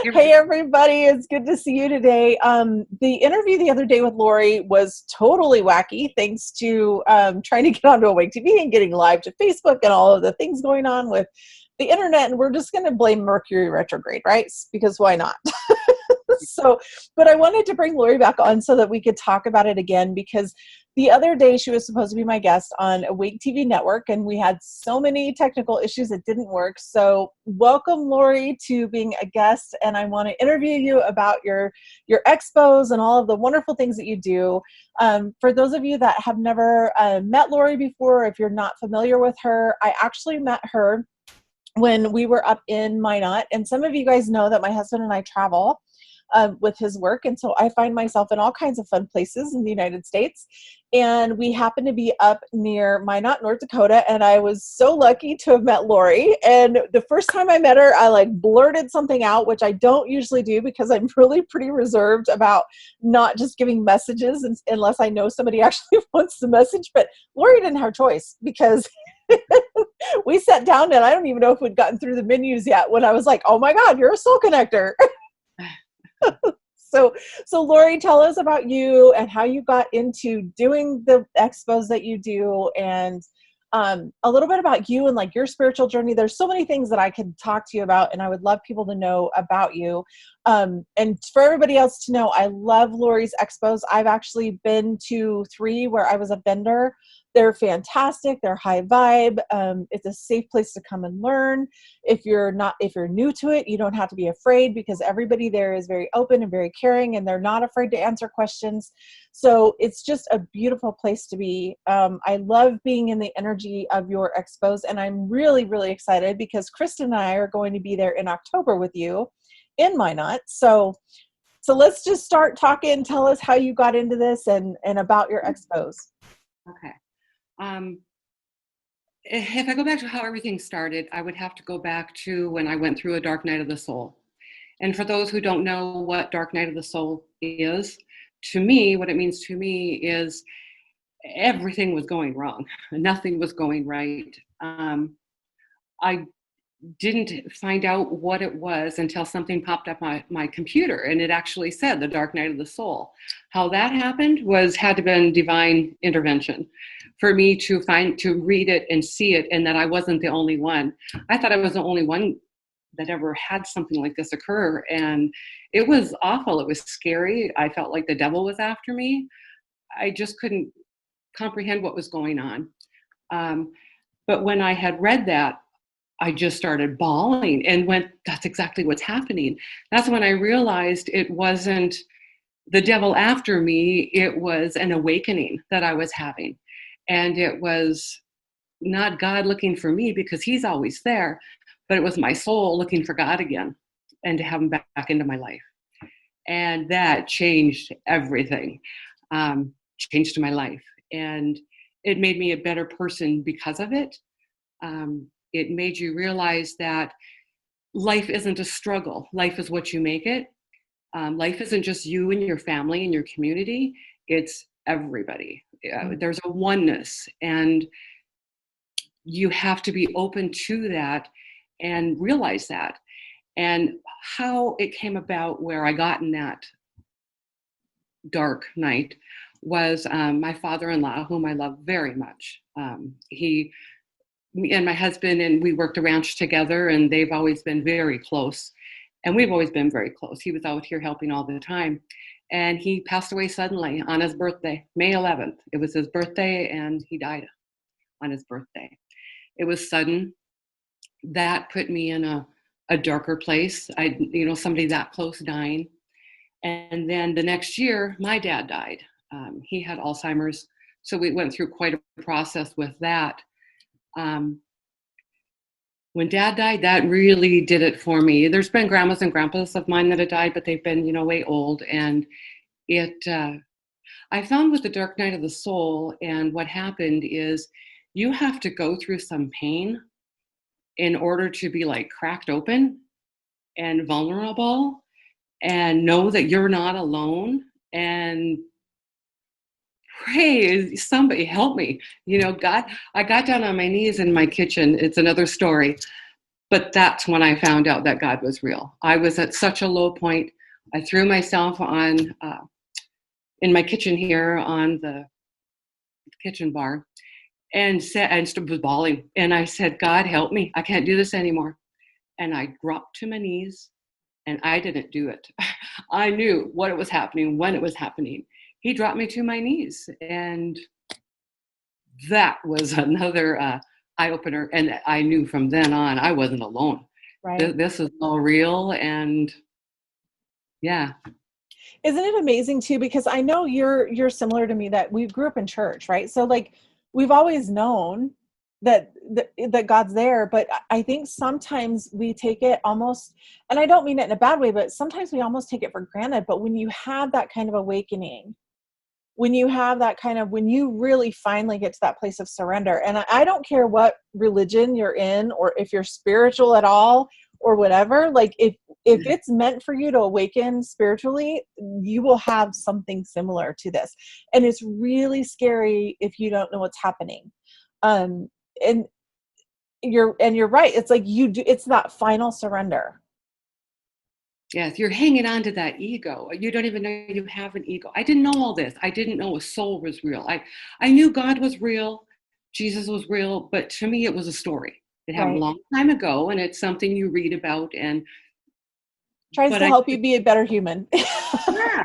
Hey everybody, it's good to see you today. The interview the other day with Lori was totally wacky thanks to trying to get onto Awake TV and getting live to Facebook and all of the things going on with the internet. And we're just going to blame Mercury retrograde, right? Because why not? So, but I wanted to bring Lori back on so that we could talk about it again, because the other day she was supposed to be my guest on Awake TV Network and we had so many technical issues it didn't work. So welcome, Lori, to being a guest, and I want to interview you about your expos and all of the wonderful things that you do. For those of you that have never met Lori before, if you're not familiar with her, I actually met her when we were up in Minot, and some of you guys know that my husband and I travel with his work. And so I find myself in all kinds of fun places in the United States. And we happen to be up near Minot, North Dakota. And I was so lucky to have met Lori. And the first time I met her, I like blurted something out, which I don't usually do because I'm really pretty reserved about not just giving messages unless I know somebody actually wants the message. But Lori didn't have a choice because we sat down and I don't even know if we'd gotten through the menus yet when I was like, oh my God, you're a soul connector. So Lori, tell us about you and how you got into doing the expos that you do, and a little bit about you and like your spiritual journey. There's so many things that I could talk to you about, and I would love people to know about you. And for everybody else to know, I love Lori's expos. I've actually been to 3 where I was a vendor. They're fantastic. They're high vibe. It's a safe place to come and learn. If you're new to it, you don't have to be afraid because everybody there is very open and very caring, and they're not afraid to answer questions. So it's just a beautiful place to be. I love being in the energy of your expos, and I'm really, really excited because Kristen and I are going to be there in October with you in Minot. So let's just start talking. Tell us how you got into this and about your expos. Okay. If I go back to how everything started, I would have to go back to when I went through a dark night of the soul. And for those who don't know what dark night of the soul is, to me, what it means to me is everything was going wrong. Nothing was going right. I didn't find out what it was until something popped up my computer, and it actually said the dark night of the soul. How that happened had to been divine intervention for me to read it and see it, and that I wasn't the only one. I thought I was the only one that ever had something like this occur, and it was awful. It was scary. I felt like the devil was after me. I just couldn't comprehend what was going on. But when I had read that, I just started bawling and went, that's exactly what's happening. That's when I realized it wasn't the devil after me. It was an awakening that I was having. And it was not God looking for me because he's always there, but it was my soul looking for God again and to have him back into my life. And that changed everything, changed my life. And it made me a better person because of it. It made you realize that life isn't a struggle. Life is what you make it. Life isn't just you and your family and your community. It's everybody. There's a oneness, and you have to be open to that and realize that. And how it came about where I got in that dark night was my father-in-law, whom I love very much. Me and my husband, and we worked a ranch together, and they've always been very close. And we've always been very close. He was out here helping all the time. And he passed away suddenly on his birthday, May 11th. It was his birthday, and he died on his birthday. It was sudden. That put me in a darker place. Somebody that close dying. And then the next year, my dad died. He had Alzheimer's. So we went through quite a process with that. When Dad died, that really did it for me. There's been grandmas and grandpas of mine that have died, but they've been, way old. And I found with the dark night of the soul, and what happened is you have to go through some pain in order to be like cracked open and vulnerable and know that you're not alone and pray, somebody help me. God, I got down on my knees in my kitchen. It's another story. But that's when I found out that God was real. I was at such a low point. I threw myself on in my kitchen here on the kitchen bar and said, and was bawling. And I said, God, help me. I can't do this anymore. And I dropped to my knees, and I didn't do it. I knew what it was happening, when it was happening. He dropped me to my knees, and that was another eye opener. And I knew from then on I wasn't alone. Right. This is all real, and yeah. Isn't it amazing too? Because I know you're similar to me, that we grew up in church, right? So like we've always known that God's there, but I think sometimes we take it almost, and I don't mean it in a bad way, but sometimes we almost take it for granted. But when you have that kind of awakening, when you have that kind of, when you really finally get to that place of surrender, and I don't care what religion you're in, or if you're spiritual at all or whatever, like if it's meant for you to awaken spiritually, you will have something similar to this. And it's really scary if you don't know what's happening. um and you're right, it's like you do, it's that final surrender. Yes, you're hanging on to that ego. You don't even know you have an ego. I didn't know all this. I didn't know a soul was real. I knew God was real, Jesus was real, but to me it was a story. It happened a Right. long time ago, and it's something you read about. And Tries but to I help you be a better human. yeah,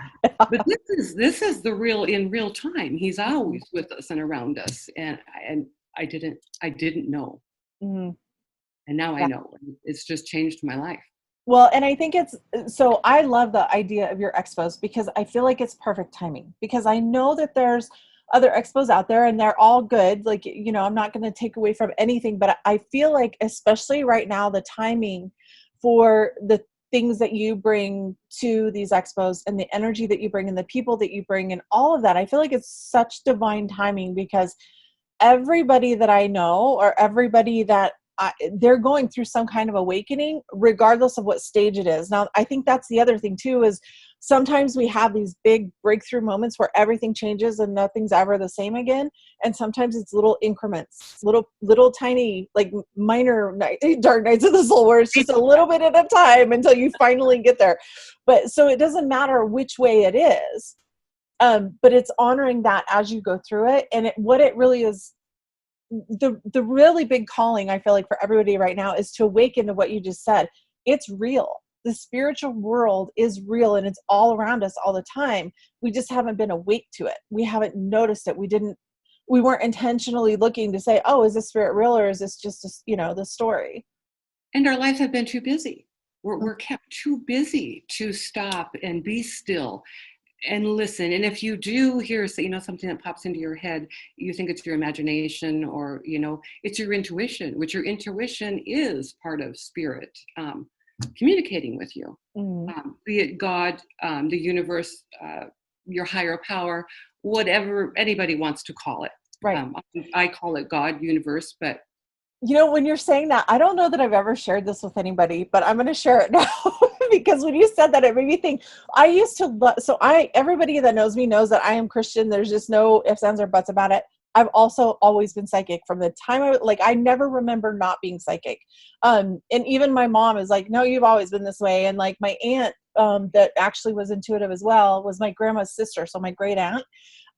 but this is the real, in real time. He's always with us and around us, and I didn't know, Mhm. and now I Yeah. know. It's just changed my life. Well, and I think it's, so I love the idea of your expos, because I feel like it's perfect timing, because I know that there's other expos out there and they're all good. Like, I'm not going to take away from anything, but I feel like, especially right now, the timing for the things that you bring to these expos and the energy that you bring and the people that you bring and all of that, I feel like it's such divine timing, because everybody that I know, or everybody that they're going through some kind of awakening, regardless of what stage it is. Now, I think that's the other thing too, is sometimes we have these big breakthrough moments where everything changes and nothing's ever the same again. And sometimes it's little increments, little tiny, like minor dark nights of the soul, where it's just a little bit at a time until you finally get there. But so it doesn't matter which way it is. But it's honoring that as you go through it. And what it really is, the really big calling, I feel like, for everybody right now, is to awaken to what you just said. It's real. The spiritual world is real, and it's all around us all the time. We just haven't been awake to it. We haven't noticed it. We weren't intentionally looking to say, oh, is this spirit real, or is this just, the story? And our lives have been too busy. We're kept too busy to stop and be still and listen. And if you do hear, something that pops into your head, you think it's your imagination, or it's your intuition, which your intuition is part of spirit communicating with you. Mm. Be it God, the universe, your higher power, whatever anybody wants to call it. Right. I call it God, universe, but When you're saying that, I don't know that I've ever shared this with anybody, but I'm going to share it now. Because when you said that, it made me think. I used to love, everybody that knows me knows that I am Christian. There's just no ifs, ands, or buts about it. I've also always been psychic from the time I never remember not being psychic. And even my mom is like, no, you've always been this way. And like my aunt, that actually was intuitive as well, was my grandma's sister. So my great aunt.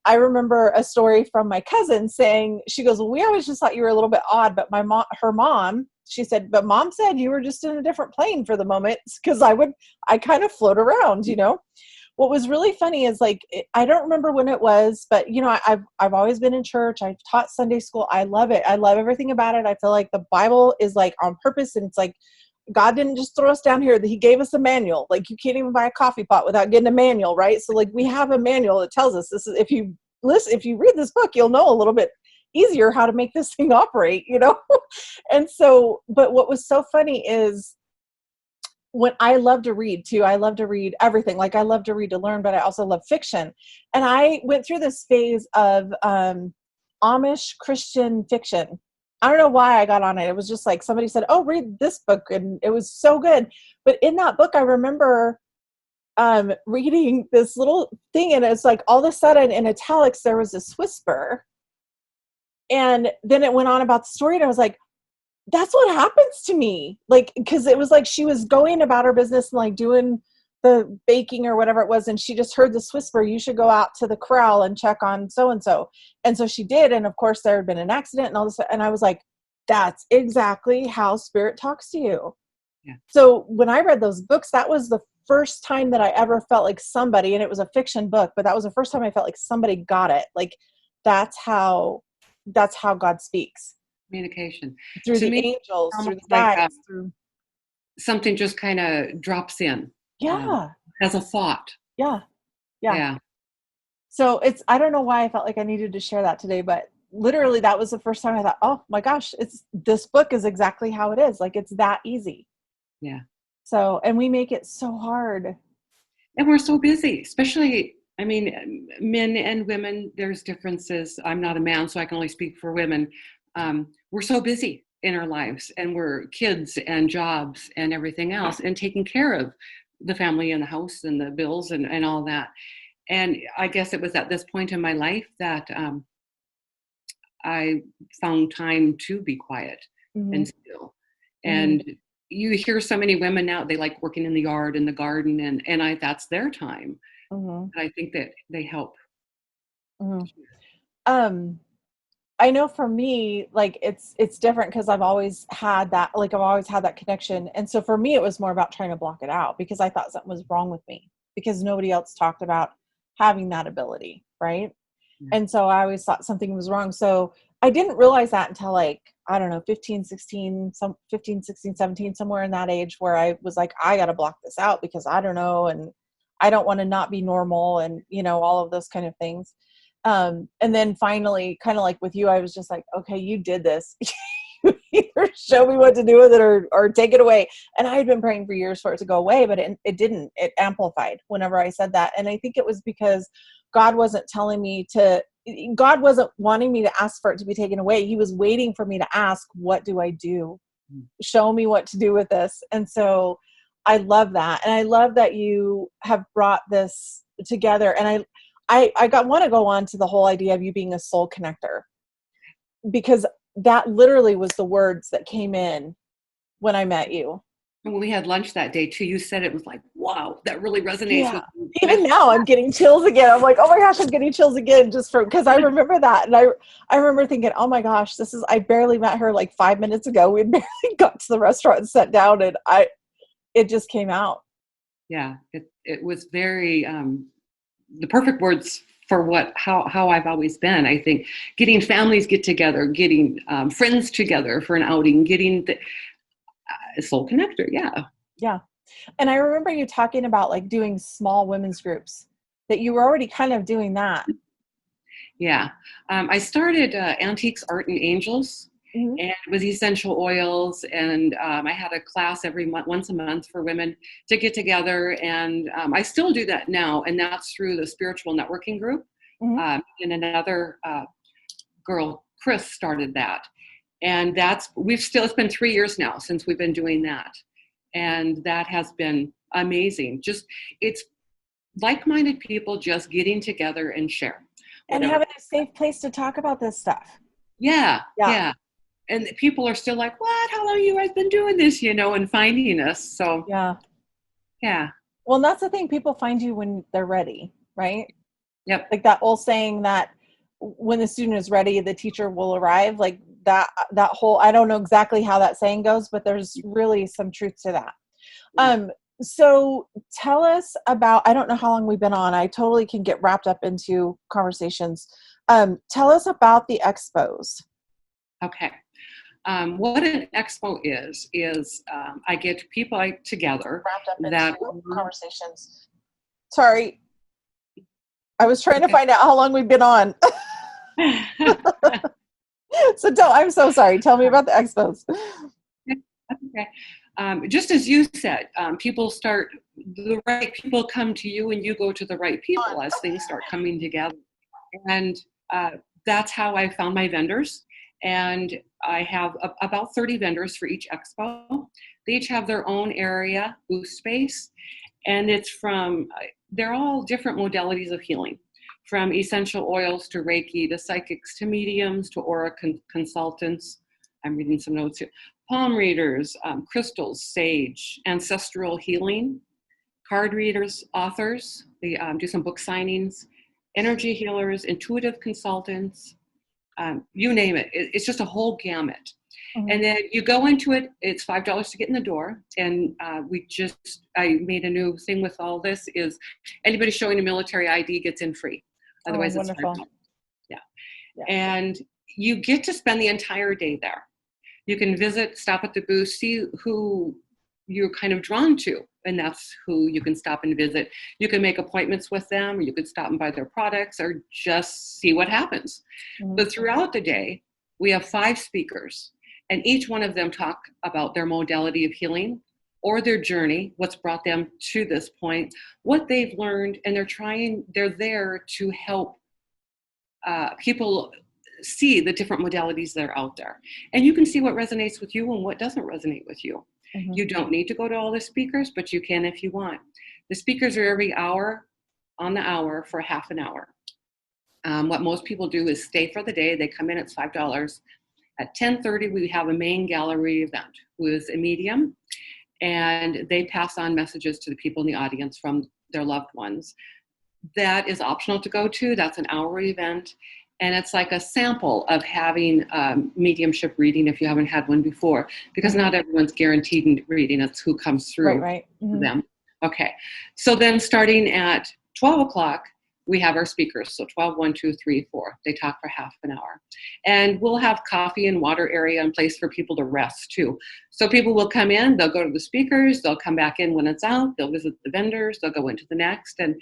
I remember a story from my cousin saying, she goes, well, we always just thought you were a little bit odd, but her mom, she said, but mom said you were just in a different plane for the moment, because I kind of float around. What was really funny is, like, I don't remember when it was, but I've always been in church. I've taught Sunday school. I love it. I love everything about it. I feel like the Bible is like on purpose, and it's like God didn't just throw us down here. He gave us a manual. Like, you can't even buy a coffee pot without getting a manual, right? So like we have a manual that tells us this is, if you read this book, you'll know a little bit easier how to make this thing operate. And so, but what was so funny is, when I love to read too, I love to read everything. Like, I love to read to learn, but I also love fiction. And I went through this phase of Amish Christian fiction. I don't know why I got on it. It was just like somebody said, oh, read this book. And it was so good. But in that book, I remember reading this little thing, and it's like all of a sudden in italics, there was this whisper. And then it went on about the story, and I was like, that's what happens to me. Like, because it was like she was going about her business and like doing the baking or whatever it was, and she just heard this whisper, you should go out to the corral and check on so and so. And so she did, and of course there had been an accident and all this, and I was like, that's exactly how spirit talks to you. Yeah. So when I read those books, that was the first time that I ever felt like somebody, and it was a fiction book, but that was the first time I felt like somebody got it. Like that's how God speaks, Communication. through To the me, angels, through almost the like guides, through something just kind of drops in yeah, as a thought. yeah, yeah. Yeah. So I don't know why I felt like I needed to share that today, but literally that was the first time I thought, oh my gosh, this book is exactly how it is. Like it's that easy. Yeah. So, and we make it so hard. And we're so busy, especially, I mean, men and women, there's differences. I'm not a man, so I can only speak for women. We're so busy in our lives, and we're kids and jobs and everything else, and taking care of the family and the house and the bills and all that. And I guess it was at this point in my life that I found time to be quiet Mm-hmm. and still. And you hear so many women now, they like working in the yard and the garden, and that's their time. Mm-hmm. And I think that they help. Mm-hmm. I know for me, like it's different because I've always had that connection. And so for me, it was more about trying to block it out because I thought something was wrong with me because nobody else talked about having that ability. Right. Yeah. And so I always thought something was wrong. So I didn't realize that until like, I don't know, 15, 16, 17, somewhere in that age where I was like, I got to block this out because I don't know. And I don't want to not be normal and, all of those kind of things. And then finally, kind of like with you, I was just like, okay, you did this. Either show me what to do with it or take it away. And I had been praying for years for it to go away, but it didn't. It amplified whenever I said that. And I think it was because God wasn't wanting me to ask for it to be taken away. He was waiting for me to ask, what do I do? Show me what to do with this. And so I love that. And I love that you have brought this together. And I want to go on to the whole idea of you being a soul connector, because that literally was the words that came in when I met you. And when we had lunch that day too, you said it was like, wow, that really resonates Yeah. with me. Even now I'm getting chills again. I'm like, oh my gosh, I'm getting chills again because I remember that. And I remember thinking, oh my gosh, I barely met her like 5 minutes ago. We barely got to the restaurant and sat down and it just came out. Yeah. It was very, the perfect words for how I've always been. I think getting families get together, getting friends together for an outing, getting the soul connector. Yeah. Yeah. And I remember you talking about like doing small women's groups, that you were already kind of doing that. Yeah. I started Antiques, Art, and Angels, Mm-hmm. and it was essential oils. And I had a class once a month for women to get together. And I still do that now. And that's through the spiritual networking group. Mm-hmm. And another girl, Chris, started that. And it's been 3 years now since we've been doing that. And that has been amazing. It's like-minded people just getting together and share. And Whatever. having a safe place to talk about this stuff. Yeah. Yeah. And people are still like, what? How long have you guys been doing this? And finding us. So, Yeah. yeah. Well, and that's the thing. People find you when they're ready, right? Yep. Like that old saying that when the student is ready, the teacher will arrive. Like that whole, I don't know exactly how that saying goes, but there's really some truth to that. Yeah. So tell us about, I don't know how long we've been on. I totally can get wrapped up into conversations. Tell us about the Expos. Okay. What an expo is I get people together Wrapped up that into conversations. Sorry. I was trying to find out how long we've been on. I'm so sorry. Tell me about the Expos. Okay. Just as you said, the right people come to you and you go to the right people as things start coming together. And that's how I found my vendors. And I have about 30 vendors for each expo. They each have their own area, booth space. And they're all different modalities of healing, from essential oils to Reiki to psychics to mediums to aura consultants. I'm reading some notes here. Palm readers, crystals, sage, ancestral healing, card readers, authors. They do some book signings, energy healers, intuitive consultants, you name it. It's just a whole gamut. Mhm. And then you go into it, it's $5 to get in the door. And I made a new thing with all this is anybody showing a military ID gets in free. Otherwise it's $5. Yeah. Yeah. And you get to spend the entire day there. You can visit, stop at the booth, see who you're kind of drawn to, and that's who you can stop and visit. You can make appointments with them, or you could stop and buy their products, or just see what happens. Mhm. But throughout the day, we have 5 speakers, and each one of them talk about their modality of healing or their journey, what's brought them to this point, what they've learned, and they're there to help people see the different modalities that are out there. And you can see what resonates with you and what doesn't resonate with you. Mhm. You don't need to go to all the speakers, but you can if you want. The speakers are every hour on the hour for half an hour. What most people do is stay for the day. They come in, it's $5. At 10:30, we have a main gallery event with a medium, and they pass on messages to the people in the audience from their loved ones. That is optional to go to. That's an hour event. And it's like a sample of having mediumship reading if you haven't had one before, because not everyone's guaranteed reading. It's who comes through Right. Mhm. them. Okay. So then starting at 12 o'clock, we have our speakers. So 12, 1, 2, 3, 4. They talk for half an hour. And we'll have coffee and water area in place for people to rest too. So people will come in, they'll go to the speakers, they'll come back in when it's out, they'll visit the vendors, they'll go into the next. And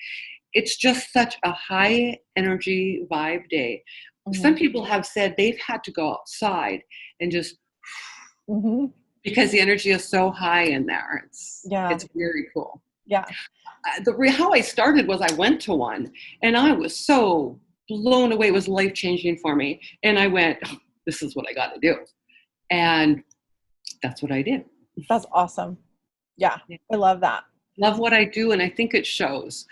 it's just such a high energy vibe day. Mhm. Some people have said they've had to go outside and just, Mhm. because the energy is so high in there. It's very cool. Yeah. How I started was I went to one and I was so blown away. It was life-changing for me. And I went, oh, this is what I got to do. And that's what I did. That's awesome. Yeah. I love that. Love what I do. And I think it shows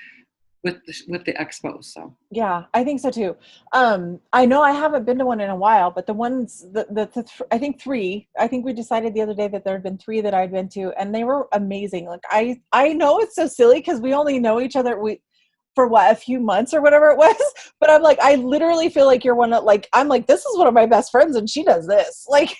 with the Expos. So Yeah, I think so too. I know I haven't been to one in a while, but the ones I think 3. I think we decided the other day that there had been 3 that I'd been to, and they were amazing. Like I know it's so silly because we only know each other for a few months or whatever it was. But I'm like, I literally feel like you're one of I'm like, this is one of my best friends, and she does this like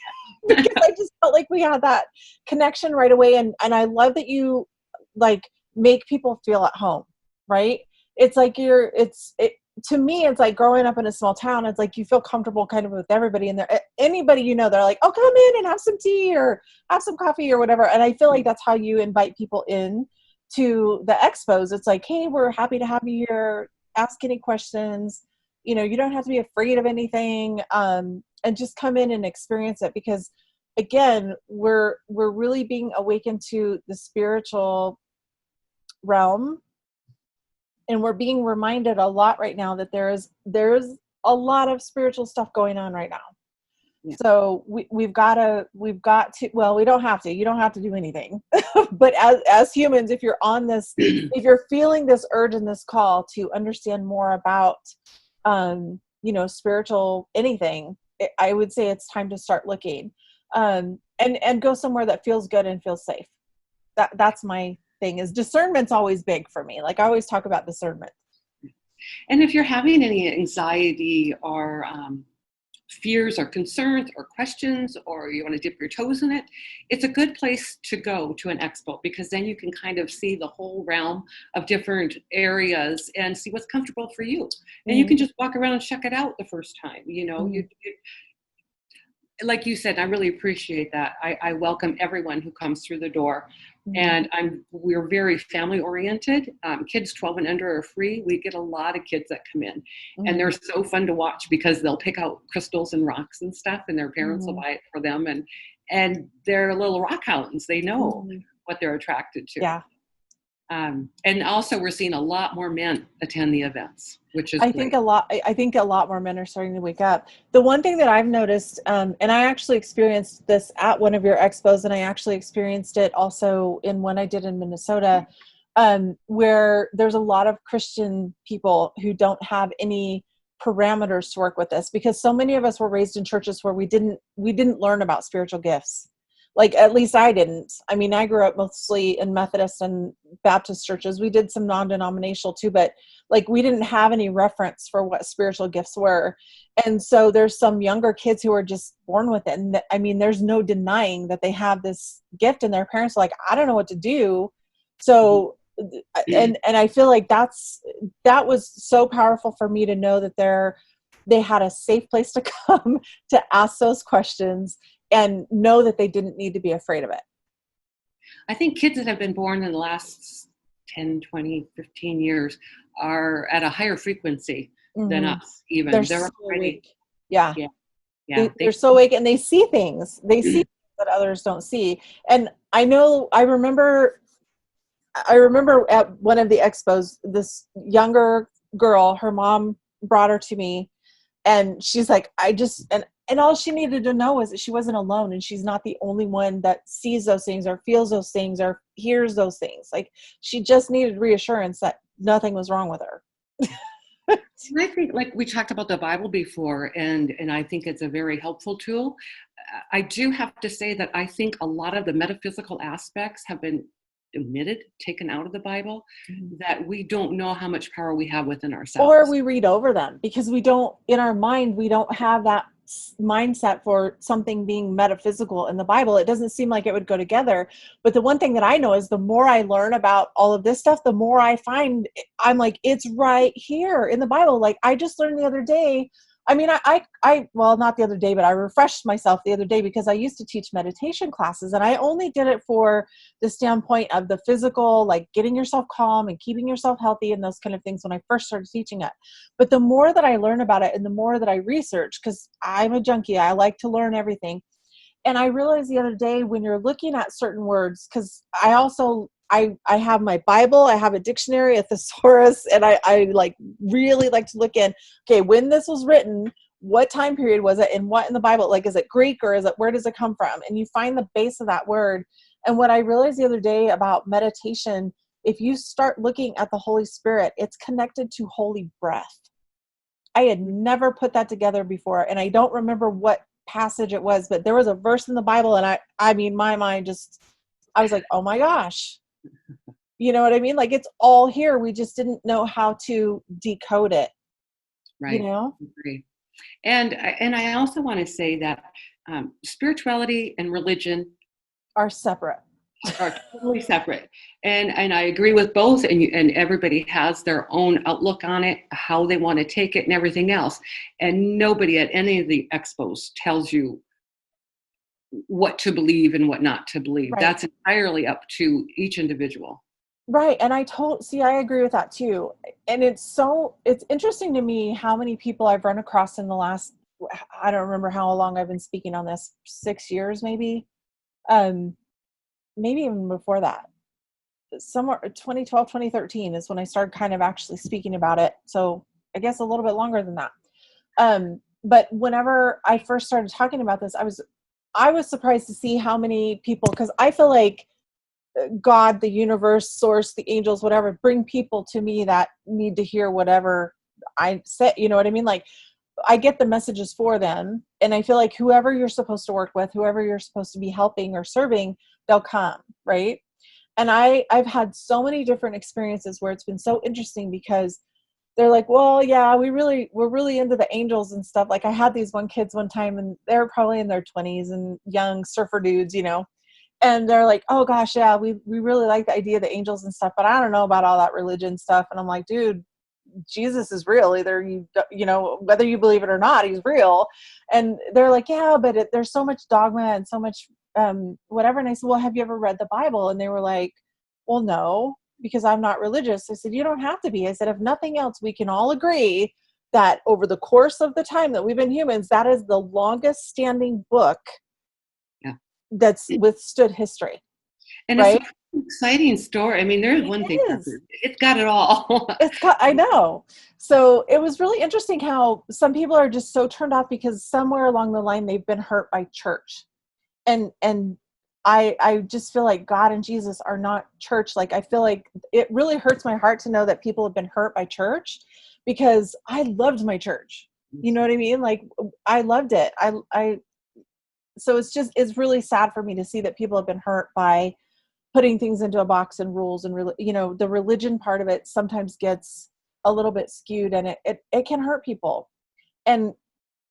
because I just felt like we had that connection right away, and I love that you like make people feel at home, right? It's like to me, it's like growing up in a small town. It's like you feel comfortable kind of with everybody, and anybody they're like, oh, come in and have some tea or have some coffee or whatever. And I feel like that's how you invite people in to the Expos. It's like, hey, we're happy to have you here. Ask any questions. You don't have to be afraid of anything, and just come in and experience it, because again, we're really being awakened to the spiritual realm. And we're being reminded a lot right now that there's a lot of spiritual stuff going on right now. Yeah. So we've got to, well, we don't have to, you don't have to do anything, but as humans, if you're on this, if you're feeling this urge and this call to understand more about, spiritual anything, I would say it's time to start looking, and go somewhere that feels good and feels safe. That's my thing. Is discernment's always big for me. Like I always talk about discernment. And if you're having any anxiety or fears or concerns or questions, or you want to dip your toes in it, it's a good place to go to an expo, because then you can kind of see the whole realm of different areas and see what's comfortable for you. And you can just walk around and check it out the first time. Like you said, I really appreciate that. I welcome everyone who comes through the door. And we're very family oriented. Kids 12 and under are free. We get a lot of kids that come in, and they're so fun to watch because they'll pick out crystals and rocks and stuff, and their parents will buy it for them. And they're little rock hounds. They know what they're attracted to. Yeah. And also we're seeing a lot more men attend the events, which is great. I think a lot more men are starting to wake up. The one thing that I've noticed, and I actually experienced this at one of your expos, and I actually experienced it also in one I did in Minnesota, where there's a lot of Christian people who don't have any parameters to work with this, because so many of us were raised in churches where we didn't learn about spiritual gifts. Like, at least I didn't. I mean, I grew up mostly in Methodist and Baptist churches. We did some non-denominational too, but like, we didn't have any reference for what spiritual gifts were. And so there's some younger kids who are just born with it. And I mean, there's no denying that they have this gift, and their parents are like, I don't know what to do. So, and I feel like that was so powerful for me to know that they had a safe place to come to ask those questions, and know that they didn't need to be afraid of it. I think kids that have been born in the last 10, 20, 15 years are at a higher frequency than us, even. They're so already awake. Yeah. Yeah. They're so awake, and they see things. They see things that others don't see. And I remember at one of the expos, this younger girl, her mom brought her to me, and she's like, and all she needed to know was that she wasn't alone, and she's not the only one that sees those things or feels those things or hears those things. Like, she just needed reassurance that nothing was wrong with her. I think, like we talked about the Bible before, and I think it's a very helpful tool. I do have to say that I think a lot of the metaphysical aspects have been taken out of the Bible, that we don't know how much power we have within ourselves. Or we read over them because in our mind, we don't have that mindset for something being metaphysical in the Bible. It doesn't seem like it would go together. But the one thing that I know is, the more I learn about all of this stuff, the more I find I'm like, it's right here in the Bible. Like, I just learned the other day. I mean, well, not the other day, but I refreshed myself the other day, because I used to teach meditation classes, and I only did it for the standpoint of the physical, like getting yourself calm and keeping yourself healthy and those kind of things when I first started teaching it. But the more that I learn about it, and the more that I research, because I'm a junkie, I like to learn everything. And I realized the other day, when you're looking at certain words, because I have my Bible, I have a dictionary, a thesaurus, and I like really like to look in, okay, when this was written, what time period was it, and what in the Bible, like, is it Greek, or where does it come from? And you find the base of that word. And what I realized the other day about meditation, if you start looking at the Holy Spirit, it's connected to holy breath. I had never put that together before, and I don't remember what passage it was, but there was a verse in the Bible, and I mean, my mind I was like, oh my gosh. You know what I mean? Like, it's all here. We just didn't know how to decode it. Right. You know? Agree. And I also want to say that spirituality and religion are separate. Are totally separate. And I agree with both. And everybody has their own outlook on it, how they want to take it, and everything else. And nobody at any of the expos tells you what to believe and what not to believe. Right. That's entirely up to each individual. Right. And I agree with that too. And it's interesting to me how many people I've run across in the last, I don't remember how long I've been speaking on this, 6 years, maybe, maybe even before that, somewhere 2012, 2013 is when I started kind of actually speaking about it. So I guess a little bit longer than that. But whenever I first started talking about this, I was surprised to see how many people, because I feel like God, the universe, source, the angels, whatever, bring people to me that need to hear whatever I say. You know what I mean? Like, I get the messages for them, and I feel like whoever you're supposed to work with, whoever you're supposed to be helping or serving, they'll come, right? And I've had so many different experiences where it's been so interesting, because they're like, well, yeah, we're really into the angels and stuff. Like, I had these kids one time, and they're probably in their 20s and young surfer dudes, you know. And they're like, oh gosh, yeah, we really like the idea of the angels and stuff, but I don't know about all that religion stuff. And I'm like, dude, Jesus is real. Either you know, whether you believe it or not, he's real. And they're like, yeah, but there's so much dogma and so much whatever. And I said, well, have you ever read the Bible? And they were like, well, no, because I'm not religious. I said, you don't have to be. I said, if nothing else, we can all agree that over the course of the time that we've been humans, that is the longest standing book that's withstood history. And right? It's an exciting story. I mean, there's one thing. It's got it all. I know. So it was really interesting how some people are just so turned off because somewhere along the line they've been hurt by church. And I just feel like God and Jesus are not church. Like, I feel like it really hurts my heart to know that people have been hurt by church, because I loved my church. You know what I mean? Like, I loved it. So it's really sad for me to see that people have been hurt by putting things into a box and rules and really, the religion part of it sometimes gets a little bit skewed, and it can hurt people. And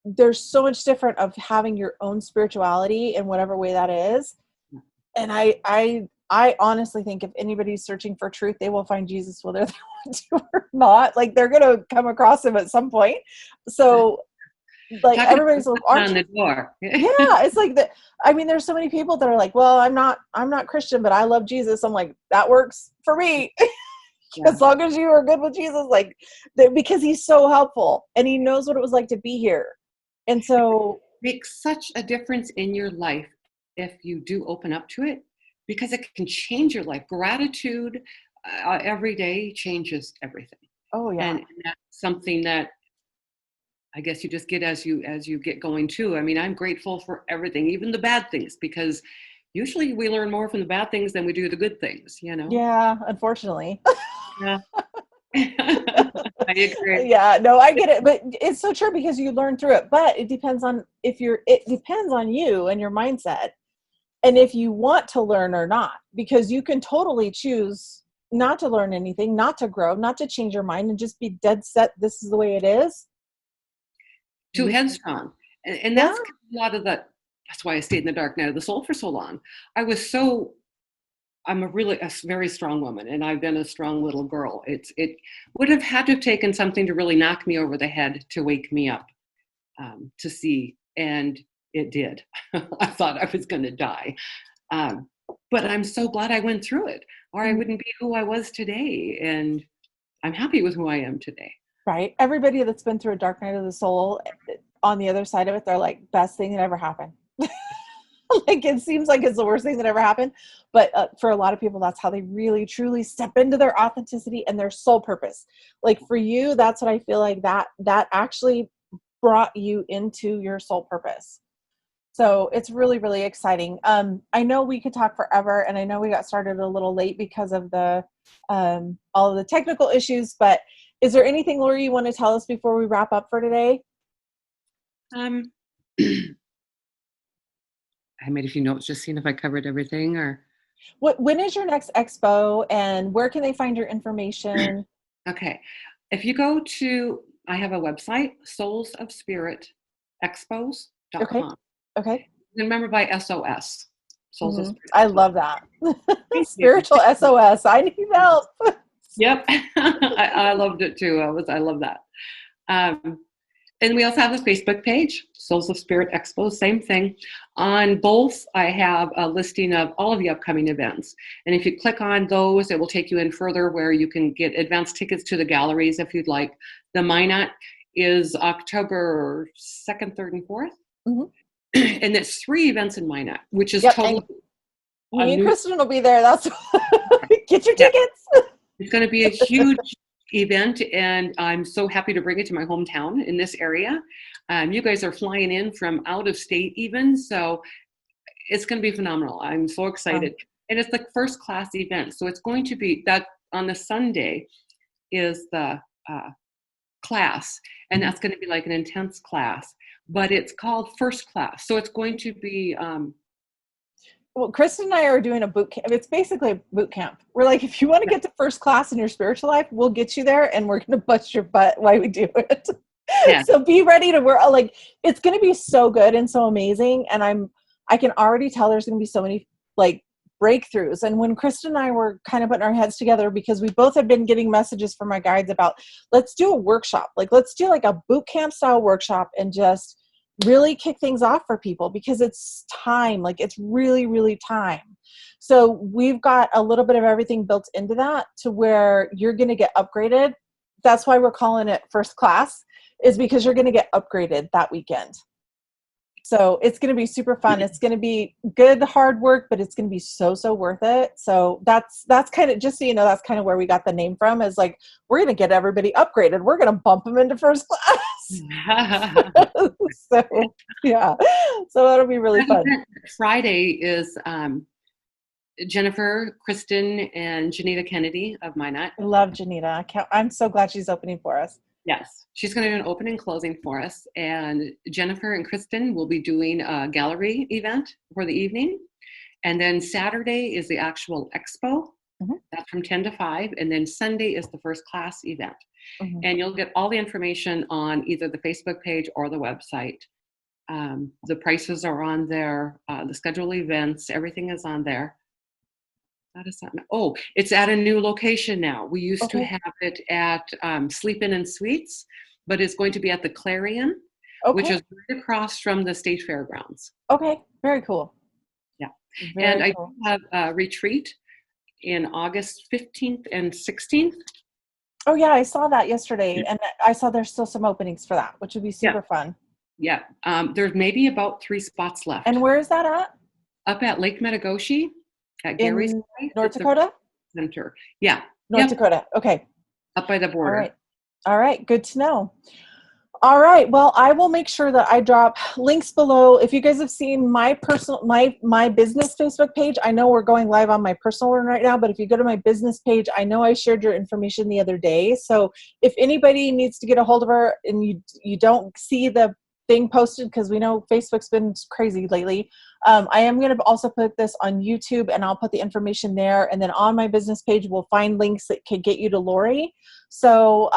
there's so much different of having your own spirituality in whatever way that is. And I honestly think if anybody's searching for truth, they will find Jesus whether they want to or not. Like, they're going to come across him at some point. So like, Talking everybody's like, aren't on you? the door. Yeah, it's like that. I mean, there's so many people that are like, well, I'm not Christian, but I love Jesus. I'm like, that works for me. Yeah. As long as you are good with Jesus, like, because he's so helpful and he knows what it was like to be here. And so Makes such a difference in your life if you do open up to it, because it can change your life. Gratitude every day changes everything. oh yeah. And that's something that I guess you just get as you get going too. I mean, I'm grateful for everything, even the bad things, because usually we learn more from the bad things than we do the good things, Yeah, unfortunately. Yeah. I agree. Yeah, no, I get it, but it's so true because you learn through it. But it depends on it depends on you and your mindset, and if you want to learn or not, because you can totally choose not to learn anything, not to grow, not to change your mind, and just be dead set. This is the way it is. Too headstrong. And Yeah. that's a lot of that's why I stayed in the dark night of the soul for so long. I'm a very strong woman, and I've been a strong little girl. It would have had to have taken something to really knock me over the head to wake me up, to see, and it did. I thought I was going to die. But I'm so glad I went through it, or I wouldn't be who I was today. And I'm happy with who I am today. Right. Everybody that's been through a dark night of the soul, on the other side of it, they're like, best thing that ever happened. Like, it seems like it's the worst thing that ever happened, but for a lot of people, that's how they really truly step into their authenticity and their soul purpose. Like, for you, that's what I feel like, that actually brought you into your soul purpose. So it's really, really exciting. I know we could talk forever, and I know we got started a little late because of the all of the technical issues, but is there anything, Lori, you want to tell us before we wrap up for today? Um, I made a few notes, just seeing if I covered everything. Or When is your next expo, and where can they find your information? Okay, if you go to, I have a website, Souls of Spirit Expos.com. Okay. Okay. Remember by SOS. Souls of Spirit. I love that. Thank you. Spiritual SOS. I need help. Yep, I loved it too. I love that. And we also have a Facebook page, Souls of Spirit Expos, same thing. On both, I have a listing of all of the upcoming events. And if you click on those, it will take you in further where you can get advance tickets to the galleries if you'd like. The Minot is October 2nd, 3rd, and 4th. Mm-hmm. And it's 3 events in Minot, which is totally. Me and Kristen will be there. That's get your tickets. It's going to be a huge event, and I'm so happy to bring it to my hometown in this area. You guys are flying in from out of state even, so it's going to be phenomenal. I'm so excited. And it's the first class event, so it's going to be that on the Sunday is the class, and that's going to be like an intense class, but it's called first class, so it's going to be well, Kristen and I are doing a boot camp. It's basically a boot camp. We're like, if you want to get to first class in your spiritual life, we'll get you there, and we're going to bust your butt while we do it. Yeah. So be ready to work. Like, it's going to be so good and so amazing. And I can already tell there's going to be so many like breakthroughs. And when Kristen and I were kind of putting our heads together, because we both had been getting messages from our guides about, let's do a workshop. Like, let's do like a boot camp style workshop and just really kick things off for people, because it's time. Like, it's really, really time. So we've got a little bit of everything built into that to where you're going to get upgraded. That's why we're calling it first class, is because you're going to get upgraded that weekend. So it's going to be super fun. It's going to be good, hard work, but it's going to be so, so worth it. So that's kind of, just so you know, that's kind of where we got the name from, is like, we're going to get everybody upgraded. We're going to bump them into first class. So, yeah. So that'll be really fun. Friday is Jennifer, Kristen, and Janita Kennedy of Minot. I love Janita. I'm so glad she's opening for us. Yes, she's going to do an opening closing for us, and Jennifer and Kristen will be doing a gallery event for the evening, and then Saturday is the actual expo. Mhm. That's from 10 to 5, and then Sunday is the first class event. Mhm. And you'll get all the information on either the Facebook page or the website. The prices are on there, the schedule events, everything is on there. That is something. Oh, it's at a new location now. We used to Okay. have it at Sleep In and Suites, but it's going to be at the Clarion, which Okay. is right across from the State Fairgrounds. Okay. Very cool. Yeah. And Very I cool. do have a retreat in August 15th and 16th. Oh yeah, I saw that yesterday, and I saw there's still some openings for that, which would be Yeah. super fun. Yeah. There's maybe about 3 spots left. And where is that at? Up at Lake Metagoshi at Gary's In place. North It's a Dakota? center. Yeah. North Yep. Dakota. Okay. Up by the All border. right. All right. Good to know. All right. Well, I will make sure that I drop links below. If you guys have seen my personal, my business Facebook page, I know we're going live on my personal one right now, but if you go to my business page, I know I shared your information the other day. So if anybody needs to get a hold of her and you don't see the thing posted, because we know Facebook's been crazy lately, I am going to also put this on YouTube, and I'll put the information there. And then on my business page, we'll find links that can get you to Lori. So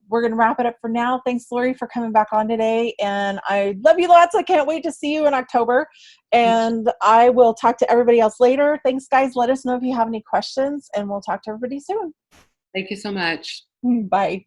we're going to wrap it up for now. Thanks, Lori, for coming back on today. And I love you lots. I can't wait to see you in October. And I will talk to everybody else later. Thanks, guys. Let us know if you have any questions, and we'll talk to everybody soon. Thank you so much. Bye.